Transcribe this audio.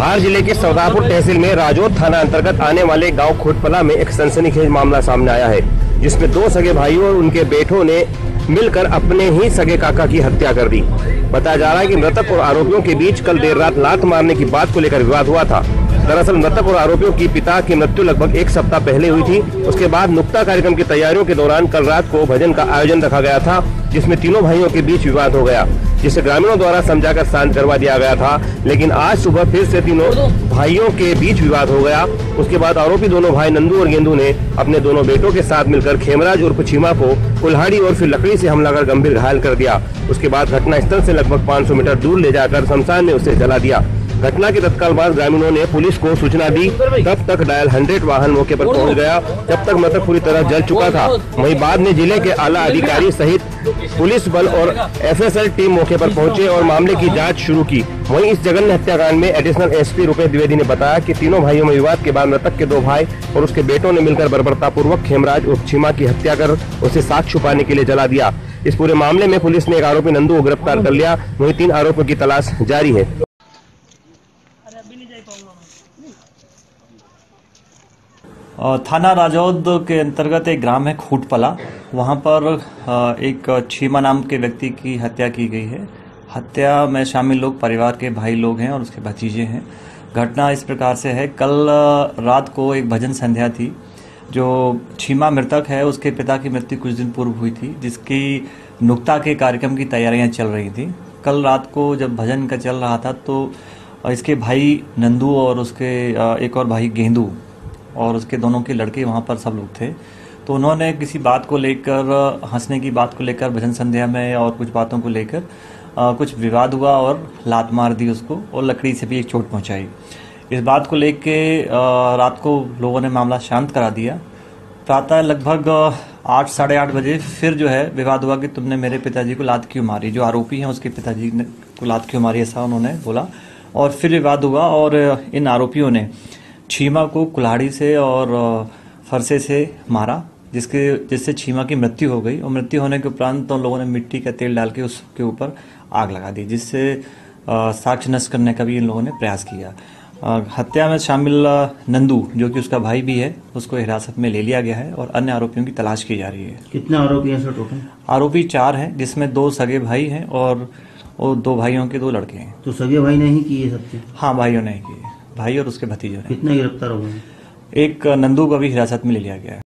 धार जिले के सौदापुर तहसील में राजौर थाना अंतर्गत आने वाले गांव खोटपला में एक सनसनीखेज मामला सामने आया है, जिसमें दो सगे भाइयों और उनके बेटों ने मिलकर अपने ही सगे काका की हत्या कर दी। बताया जा रहा है कि मृतक और आरोपियों के बीच कल देर रात लात मारने की बात को लेकर विवाद हुआ था। दरअसल मृतक और आरोपियों की पिता की मृत्यु लगभग एक सप्ताह पहले हुई थी। उसके बाद नुक्ता कार्यक्रम की तैयारियों के दौरान कल रात को भजन का आयोजन रखा गया था, जिसमें तीनों भाइयों के बीच विवाद हो गया, जिसे ग्रामीणों द्वारा समझाकर शांत करवा दिया गया था। लेकिन आज सुबह फिर से तीनों भाइयों के बीच विवाद हो गया। उसके बाद आरोपी दोनों भाई नंदू और गेंदू ने अपने दोनों बेटों के साथ मिलकर खेमराज उर्फ चीमा को कुल्हाड़ी और फिर लकड़ी से हमला कर गंभीर घायल कर दिया। उसके बाद घटनास्थल से लगभग 500 मीटर दूर ले जाकर शमशान में उसे जला दिया। घटना के तत्काल बाद ग्रामीणों ने पुलिस को सूचना दी। तब तक डायल 100 वाहन मौके पर पहुंच गया। जब तक मृतक पूरी तरह जल चुका था, वहीं बाद में जिले के आला अधिकारी सहित पुलिस बल और एफएसएल टीम मौके पर पहुंचे और मामले की जांच शुरू की। वहीं इस जघन्य हत्याकांड में एडिशनल एसपी रुपेश द्विवेदी ने बताया कि तीनों भाइयों में विवाद के बाद मृतक के दो भाई और उसके बेटों ने मिलकर बर्बरतापूर्वक खेमराज उर्फ चीमा की हत्या कर उसे साक्ष्य छुपाने के लिए जला दिया। इस पूरे मामले में पुलिस ने एक आरोपी नंदू को गिरफ्तार कर लिया। वहीं 3 आरोपियों की तलाश जारी है। थाना राजौद के अंतर्गत एक ग्राम है खोटपला, वहाँ पर एक चीमा नाम के व्यक्ति की हत्या की गई है। हत्या में शामिल लोग परिवार के भाई लोग हैं और उसके भतीजे हैं। घटना इस प्रकार से है, कल रात को एक भजन संध्या थी। जो चीमा मृतक है उसके पिता की मृत्यु कुछ दिन पूर्व हुई थी, जिसकी नुक्ता के कार्यक्रम की तैयारियां चल रही थी। कल रात को जब भजन का चल रहा था तो इसके भाई नंदू और उसके एक और भाई गेंदू और उसके दोनों के लड़के वहाँ पर सब लोग थे। तो उन्होंने किसी बात को लेकर, हंसने की बात को लेकर भजन संध्या में और कुछ बातों को लेकर कुछ विवाद हुआ और लात मार दी उसको और लकड़ी से भी एक चोट पहुंचाई। इस बात को लेके रात को लोगों ने मामला शांत करा दिया। प्रातः लगभग 8 साढ़े 8 बजे फिर जो है विवाद हुआ कि तुमने मेरे पिताजी को लात क्यों मारी। जो आरोपी हैं उसके पिताजी ने को लात क्यों मारी, ऐसा उन्होंने बोला। और फिर विवाद हुआ और इन आरोपियों ने चीमा को कुल्हाड़ी से और फरसे से मारा, जिससे चीमा की मृत्यु हो गई। और मृत्यु होने के उपरांत तो लोगों ने मिट्टी का तेल डाल के उसके ऊपर आग लगा दी, जिससे साक्ष्य नष्ट करने का भी इन लोगों ने प्रयास किया। हत्या में शामिल नंदू, जो कि उसका भाई भी है, उसको हिरासत में ले लिया गया है और अन्य आरोपियों की तलाश की जा रही है। कितने आरोपी हैं सर टोटल? आरोपी 4 हैं, जिसमें 2 सगे भाई हैं और 2 भाइयों के 2 लड़के हैं। तो सगे भाई ने ही किए सबके? हाँ, भाइयों ने किए, भाई और उसके भतीजों ने। कितने गिरफ्तार हो गए? एक नंदू को भी हिरासत में ले लिया गया है।